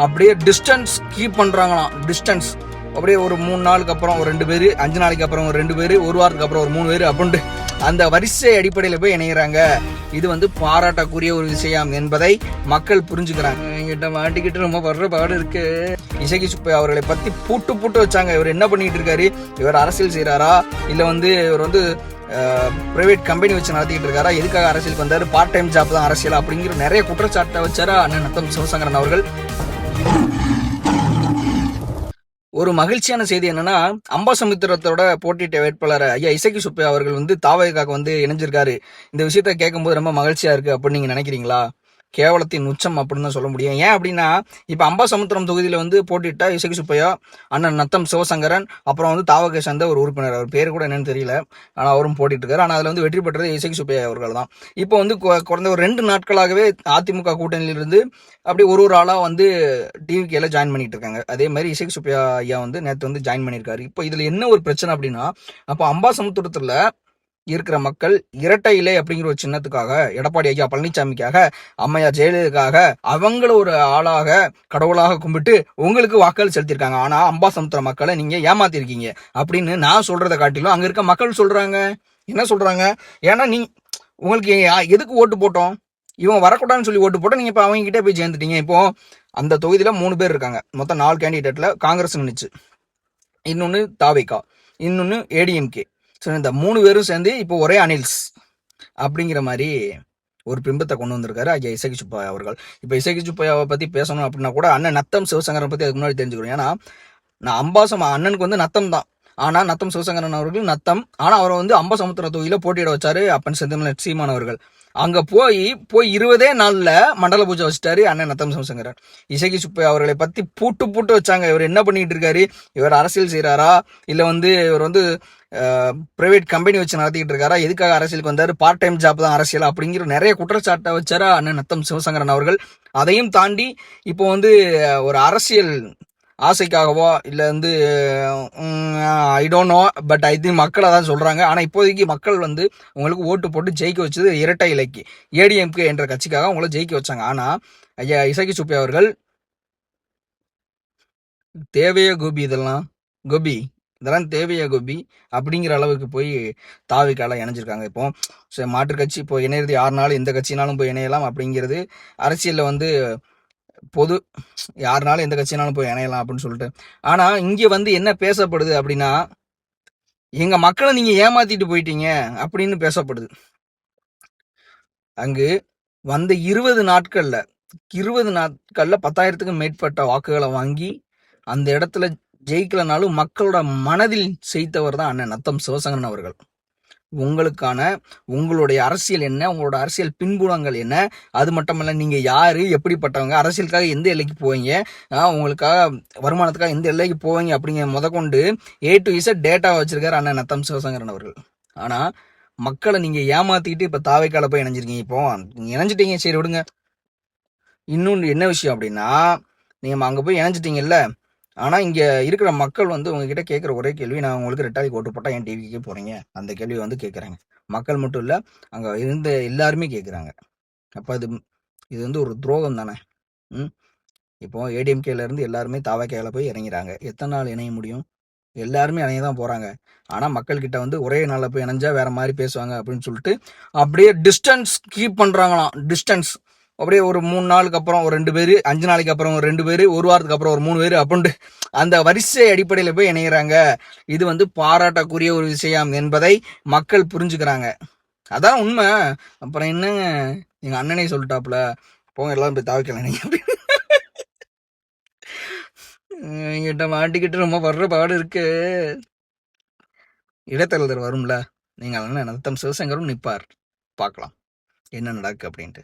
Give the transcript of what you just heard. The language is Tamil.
அப்படியே டிஸ்டன்ஸ் கீப் பண்ணுறாங்களாம். டிஸ்டன்ஸ் அப்படியே ஒரு 3 நாளுக்கு அப்புறம் ஒரு 2 பேர், 5 நாளைக்கு அப்புறம் ஒரு 2 பேர், ஒரு வாரத்துக்கு அப்புறம் ஒரு 3 பேர் அப்படின்ட்டு அந்த வரிசை அடிப்படையில் போய் இணைகிறாங்க. இது பாராட்டக்கூடிய ஒரு விஷயம் என்பதை மக்கள் புரிஞ்சுக்கிறாங்க. என்கிட்ட மாட்டிக்கிட்டு ரொம்ப வர்ற பாடு இருக்கு. இசக்கி சுப்பையா அவர்களை பற்றி பூட்டு வச்சாங்க. இவர் என்ன பண்ணிட்டு இருக்காரு, இவர் அரசியல் செய்கிறாரா இல்லை இவர் பிரைவேட் கம்பெனி வச்சு நடத்திக்கிட்டு இருக்காரா, எதுக்காக அரசியலுக்கு வந்தாரு, பார்ட் டைம் ஜாப் தான் அரசியல் அப்படிங்கிற நிறைய குற்றச்சாட்டை வச்சாரா அண்ணன் நத்தம் சிவசங்கரன் அவர்கள். ஒரு மகிழ்ச்சியான செய்தி என்னன்னா, அம்பாசமுத்திரத்தோட போட்டியிட்ட வேட்பாளர் ஐயா இசக்கி சுப்பையா அவர்கள் தாவகைக்காக இணைஞ்சிருக்காரு. இந்த விஷயத்த கேட்கும்போது ரொம்ப மகிழ்ச்சியா இருக்கு அப்படின்னு நீங்க நினைக்கிறீங்களா? கேவலத்தின் உச்சம் அப்படின்னு தான் சொல்ல முடியும். ஏன் அப்படின்னா, இப்போ அம்பாசமுத்திரம் தொகுதியில் போட்டிட்டா இசக்கி சுப்பையா, அண்ணன் நத்தம் சிவசங்கரன், அப்புறம் தாவகை சேர்ந்த ஒரு உறுப்பினர், அவர் பேர் கூட என்னன்னு தெரியல, ஆனால் அவரும் போட்டிட்டு இருக்காரு. ஆனால் அதில் வெற்றி பெற்றது இசக்கி சுப்பையா அவர்கள் தான். இப்போ குறைந்த ஒரு 2 நாட்களாகவே அதிமுக கூட்டணியிலிருந்து அப்படி ஒரு ஆளாக டிவிகேல ஜாயின் பண்ணிட்டு இருக்காங்க. அதே மாதிரி இசக்கி சுப்பையா ஐயா நேற்று ஜாயின் பண்ணியிருக்காரு. இப்போ இதில் என்ன ஒரு பிரச்சனை அப்படின்னா, அப்போ அம்பாசமுத்திரத்தில் இருக்கிற மக்கள் இரட்டை இலை அப்படிங்கிற ஒரு சின்னத்துக்காக, எடப்பாடி ஐயா பழனிசாமிக்காக, அம்மையார் ஜெயலலிதாக்காக அவங்கள ஒரு ஆளாக கடவுளாக கும்பிட்டு உங்களுக்கு வாக்கள் செலுத்திருக்காங்க. ஆனா அம்பாசமுத்திர மக்களை நீங்க ஏமாத்திருக்கீங்க அப்படின்னு நான் சொல்றதை காட்டிலும் அங்க இருக்க மக்கள் சொல்றாங்க. என்ன சொல்றாங்க? ஏன்னா உங்களுக்கு எதுக்கு ஓட்டு போட்டோம், இவங்க வரக்கூடாதுன்னு சொல்லி ஓட்டு போட்டோம், நீங்க இப்ப அவங்க கிட்டே போய் சேர்ந்துட்டீங்க. இப்போ அந்த தொகுதியில 3 பேர் இருக்காங்க. மொத்தம் 4 கேண்டிடேட்ல காங்கிரஸ் நின்னுச்சு, இன்னொன்னு தாவேகா, இன்னொன்னு ஏடிஎம்கே. ஸோ இந்த 3 பேரும் சேர்ந்து இப்போ ஒரே அனில்ஸ் அப்படிங்கிற மாதிரி ஒரு பிம்பத்தை கொண்டு வந்திருக்காரு ஐயா இசக்கி சுப்பையா அவர்கள். இப்போ இசக்கி சுப்பையாவை பற்றி பேசணும் அப்படின்னா கூட அண்ணன் நத்தம் சிவசங்கரன் பற்றி அதுக்கு முன்னாடி தெரிஞ்சுக்கணும். ஏன்னா நான் அண்ணனுக்கு நத்தம் தான், ஆனால் நத்தம் சிவசங்கரன் அவர்கள் நத்தம், ஆனால் அவரை அம்பாசமுத்திர தொகுதியில் போட்டியிட வச்சாரு அப்பன் செந்தில் சீமான் அவர்கள். அங்க போய் 20 நாள்ல மண்டல பூஜை வச்சுட்டாரு அண்ணன் நத்தம் சிவசங்கரன். இசக்கி சுப்பையா அவர்களை பத்தி பூட்டு வச்சாங்க. இவர் என்ன பண்ணிட்டு இருக்காரு, இவர் அரசியல் செய்யறாரா இல்லை இவர் பிரைவேட் கம்பெனி வச்சு நடத்திக்கிட்டு இருக்காரா, எதுக்காக அரசியலுக்கு வந்தாரு, பார்ட் டைம் ஜாப் தான் அரசியல் அப்படிங்கிற நிறைய குற்றச்சாட்டை வச்சாரா அண்ணன் நத்தம் சிவசங்கரன் அவர்கள். அதையும் தாண்டி இப்போ ஒரு அரசியல் ஆசைக்காகவோ இல்லை I don't know, but I think மக்கள் அதான் சொல்றாங்க. ஆனால் இப்போதைக்கு மக்கள் உங்களுக்கு ஓட்டு போட்டு ஜெயிக்க வச்சது இரட்டை இலைக்கு, ஏடிஎம்கே என்ற கட்சிக்காக உங்களை ஜெயிக்க வச்சாங்க. ஆனால் ஐயா இசக்கி சுப்பையா அவர்கள் தேவையா கோபி, இதெல்லாம் தேவையா கோபி அப்படிங்கிற அளவுக்கு போய் தாவிக்கால இணைஞ்சிருக்காங்க. இப்போ மாற்று கட்சி இப்போ இணையிறது யாருனாலும் எந்த கட்சினாலும் போய் இணையலாம் அப்படிங்கிறது அரசியலில் பொது, யாருனாலும் எந்த கட்சினாலும் போய் இணையலாம் அப்படின்னு சொல்லிட்டு. ஆனா இங்க என்ன பேசப்படுது அப்படின்னா, எங்க மக்களை நீங்க ஏமாத்திட்டு போயிட்டீங்க அப்படின்னு பேசப்படுது. அங்கு 20 நாட்கள்ல 10,000க்கும் மேற்பட்ட வாக்குகளை வாங்கி அந்த இடத்துல ஜெயிக்கலனாலும் மக்களோட மனதில் செய்தவர் தான் அண்ணன் நத்தம் சிவசங்கரன் அவர்கள். உங்களுடைய அரசியல் என்ன, உங்களோட அரசியல் பின்புலங்கள் என்ன, அது மட்டுமல்ல நீங்க யாரு, எப்படிப்பட்டவங்க, அரசியலுக்காக எந்த எல்லைக்கு போவீங்க, உங்களுக்காக வருமானத்துக்காக எந்த எல்லைக்கு போவீங்க அப்படிங்கிற முதற்கொண்டு A to Z டேட்டா வச்சிருக்காரு அண்ணன் நத்தம் சிவசங்கரன் அவர்கள். ஆனா மக்களை நீங்க ஏமாத்திக்கிட்டு இப்ப தாவைக்கால போய் இணைஞ்சிருக்கீங்க. இப்போ இணைஞ்சிட்டீங்க, சரி விடுங்க. இன்னொன்று என்ன விஷயம் அப்படின்னா, நீங்க அங்க போய் இணைஞ்சிட்டீங்கல்ல, ஆனால் இங்கே இருக்கிற மக்கள் உங்ககிட்ட கேட்குற ஒரே கேள்வி, நான் உங்களுக்கு ரெட்டாலிக்கு ஓட்டு போட்டால் என் டிவிக்கே போகிறீங்க, அந்த கேள்வி கேட்குறாங்க. மக்கள் மட்டும் இல்லை, அங்கே இருந்த எல்லாருமே கேட்குறாங்க. அப்போ இது ஒரு துரோகம் தானே. இப்போ ஏடிஎம்கேலேருந்து எல்லாருமே தாவக்கையில் போய் இறங்கிறாங்க. எத்தனை நாள் இணைய முடியும்? எல்லாருமே இணைய தான் போகிறாங்க. ஆனால் மக்கள்கிட்ட ஒரே நாளில் போய் இணைஞ்சா வேற மாதிரி பேசுவாங்க அப்படின்னு சொல்லிட்டு அப்படியே டிஸ்டன்ஸ் கீப் பண்ணுறாங்களாம். டிஸ்டன்ஸ் அப்படியே ஒரு 3 நாளுக்கு அப்புறம் ஒரு 2 பேர், 5 நாளைக்கு அப்புறம் ஒரு 2 பேர், ஒரு வாரத்துக்கு அப்புறம் ஒரு 3 பேர் அப்படின்ட்டு அந்த வரிசை அடிப்படையில் போய் இணைகிறாங்க. இது பாராட்டக்கூடிய ஒரு விஷயம் என்பதை மக்கள் புரிஞ்சுக்கிறாங்க. அதான் உண்மை. அப்புறம் என்னங்க, எங்க அண்ணனே சொல்லிட்டாப்புல, போங்க எல்லாரும் போய் தாவிக்கலாம் எங்கிட்ட மாட்டிக்கிட்டு ரொம்ப வர்ற பாடு இருக்கு. இடைத்தரகர் வரும்ல, நீங்கள் அண்ணன் நத்தம் சிவசங்கரும் நிற்பார், பார்க்கலாம் என்ன நடக்கு அப்படின்ட்டு.